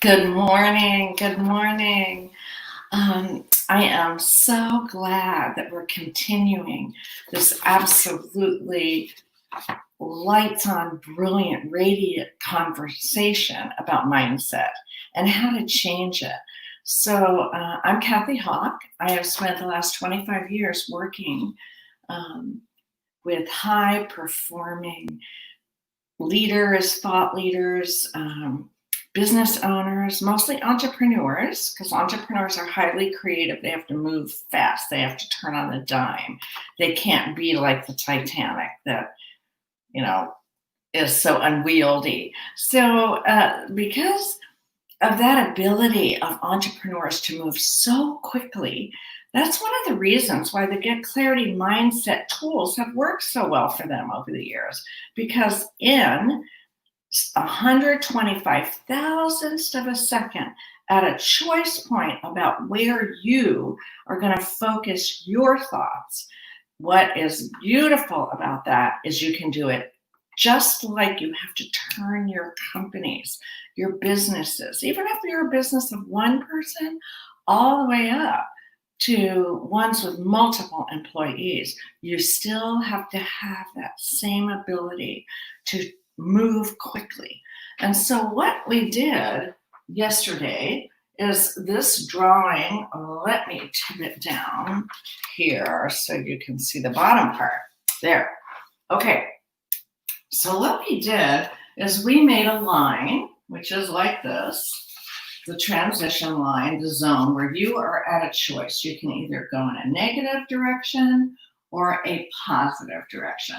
Good morning. Good morning. I am so glad that we're continuing this absolutely lights on, brilliant, radiant conversation about mindset and how to change it. I'm Kathy Hawk. I have spent the last 25 years working um, with high performing leaders, thought leaders, business owners, mostly entrepreneurs, because entrepreneurs are highly creative. They have to move fast. They have to turn on a dime. They can't be like the Titanic that, you know, is so unwieldy. Because of that ability of entrepreneurs to move so quickly, that's one of the reasons why the Get Clarity mindset tools have worked so well for them over the years. Because in 125 thousandths of a second at a choice point about where you are going to focus your thoughts. What is beautiful about that is you can do it just like you have to turn your companies, your businesses, even if you're a business of one person, all the way up to ones with multiple employees. You still have to have that same ability to move quickly. And so what we did yesterday is this drawing. Let me tip it down here so you can see the bottom part. There. Okay. So what we did is we made a line, which is like this, the transition line, the zone where you are at a choice. You can either go in a negative direction or a positive direction.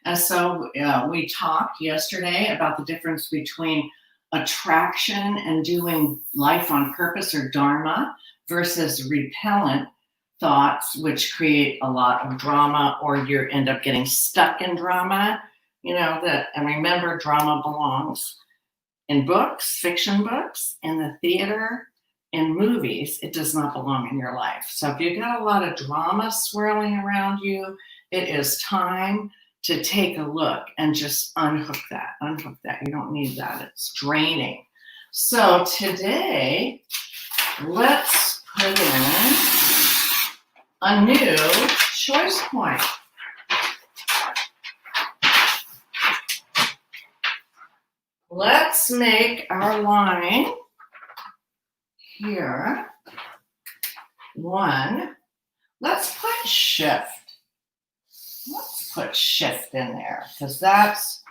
And so we talked yesterday about the difference between attraction and doing life on purpose or dharma versus repellent thoughts, which create a lot of drama, or you end up getting stuck in drama. And remember, drama belongs in books, fiction books, in the theater, in movies. It does not belong in your life. So if you've got a lot of drama swirling around you, it is time to take a look and just unhook that. You don't need that. It's draining. So today, let's put in a new choice point. Let's make our line here one. Let's put shift. Let's put shift in there because that's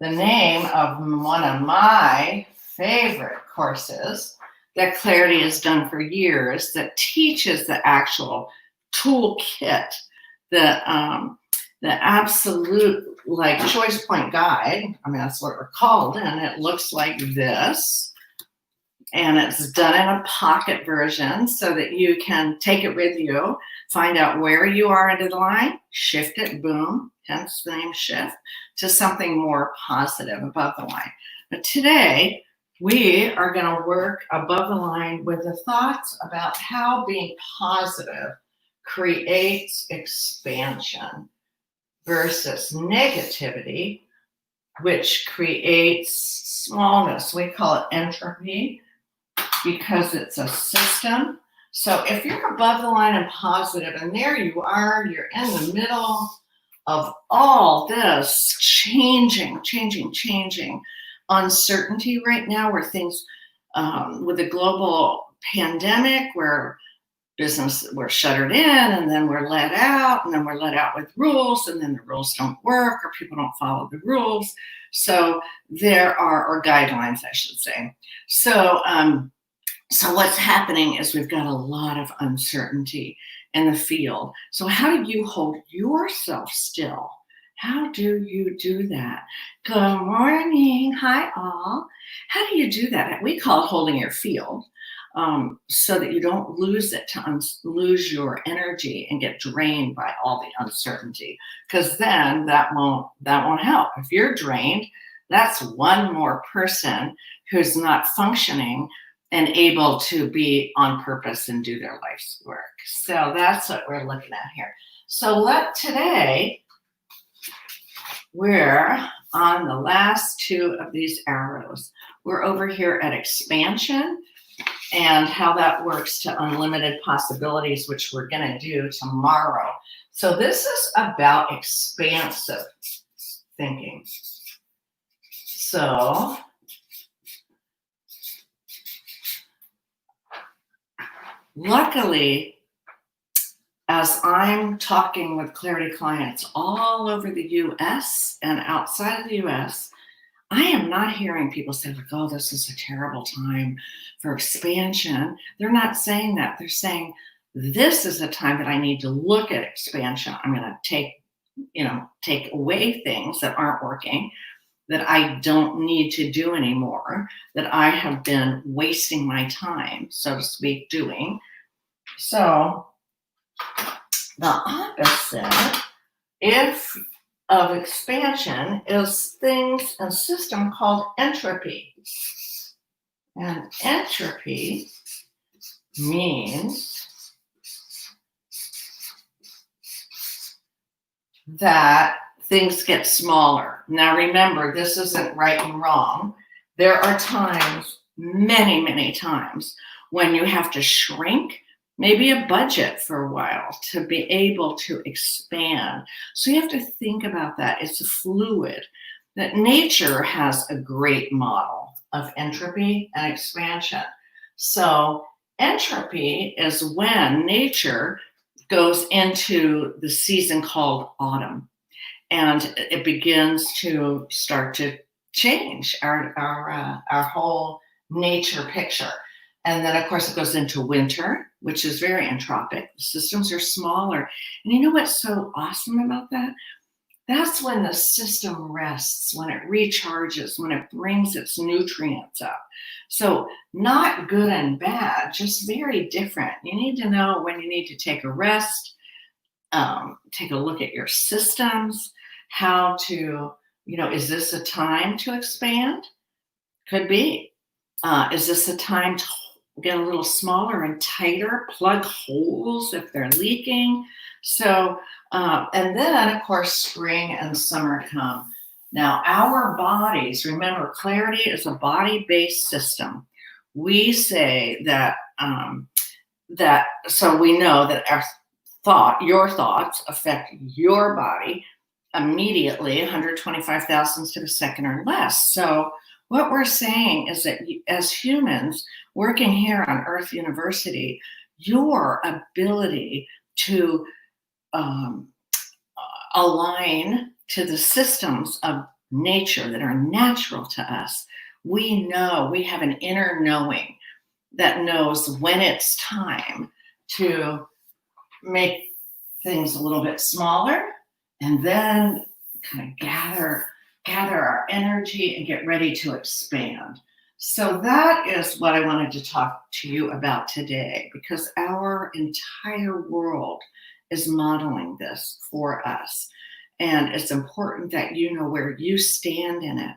the name of one of my favorite courses that Clarity has done for years that teaches the actual toolkit, the absolute choice point guide. I mean, that's what we're called. And it looks like this. And it's done in a pocket version so that you can take it with you, find out where you are into the line, shift it, boom, hence the name shift, to something more positive above the line. But today, we are going to work above the line with the thoughts about how being positive creates expansion versus negativity, which creates smallness. We call it entropy because it's a system. So if you're above the line and positive, and there you are, you're in the middle of all this changing uncertainty right now, where things, with the global pandemic, where we're shuttered in, and then we're let out, and then we're let out with rules, and then the rules don't work, or people don't follow the rules. So or guidelines, I should say. So what's happening is we've got a lot of uncertainty in the field. So how do you hold yourself still? How do you do that? Good morning. Hi, all. How do you do that? We call it holding your field, so that you don't lose it, lose your energy and get drained by all the uncertainty. Because then that won't help. If you're drained, that's one more person who's not functioning and able to be on purpose and do their life's work. So that's what we're looking at here. So today, we're on the last two of these arrows. We're over here at expansion and how that works to unlimited possibilities, which we're going to do tomorrow. So this is about expansive thinking. So luckily, as I'm talking with clarity clients all over the US and outside of the US, I am not hearing people say, like, oh, this is a terrible time for expansion. They're not saying that. They're saying, this is a time that I need to look at expansion. I'm going to take away things that aren't working, that I don't need to do anymore, that I have been wasting my time, so to speak, doing. So the opposite of expansion is things in a system called entropy. And entropy means that things get smaller. Now remember, this isn't right and wrong. There are times, many, many times, when you have to shrink maybe a budget for a while to be able to expand. So you have to think about that. It's a fluid. That nature has a great model of entropy and expansion. So entropy is when nature goes into the season called autumn, and it begins to start to change our whole nature picture. And then, of course, it goes into winter, which is very entropic. The systems are smaller. And you know what's so awesome about that? That's when the system rests, when it recharges, when it brings its nutrients up. So not good and bad, just very different. You need to know when you need to take a rest, take a look at your systems, how to, is this a time to expand? Could be. Is this a time to get a little smaller and tighter, plug holes if they're leaking? So, and then of course, spring and summer come. Now our bodies, remember, clarity is a body-based system. We say that, so we know that your thoughts affect your body immediately, 125 thousandths to a second or less. So what we're saying is that as humans working here on Earth University, your ability to align to the systems of nature that are natural to us, we know, we have an inner knowing that knows when it's time to make things a little bit smaller and then kind of gather our energy and get ready to expand. So that is what I wanted to talk to you about today, because our entire world is modeling this for us. And it's important that you know where you stand in it,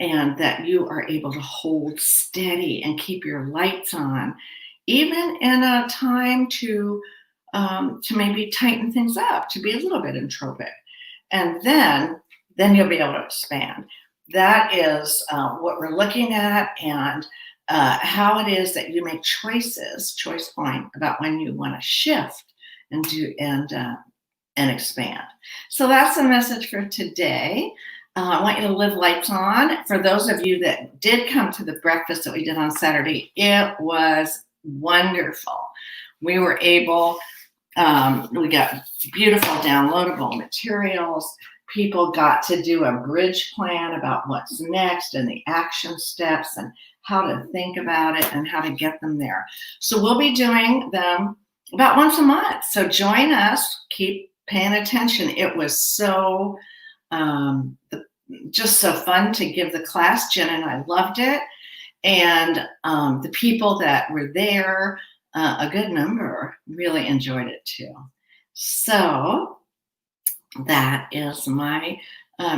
and that you are able to hold steady and keep your lights on, even in a time to maybe tighten things up, to be a little bit entropic. And then you'll be able to expand. That is what we're looking at, and how it is that you make choice point about when you want to shift and expand. So that's the message for today. I want you to live lights on. For those of you that did come to the breakfast that we did on Saturday, it was wonderful. We were able, we got beautiful downloadable materials. People got to do a bridge plan about what's next and the action steps and how to think about it and how to get them there. So we'll be doing them about once a month. So join us, keep paying attention. It was so, just so fun to give the class. Jen and I loved it. And the people that were there, a good number, really enjoyed it too. So that is my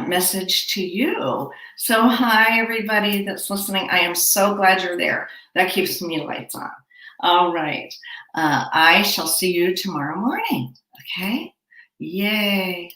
message to you. So hi, everybody that's listening. I am so glad you're there. That keeps me lights on. All right. I shall see you tomorrow morning. Okay? Yay.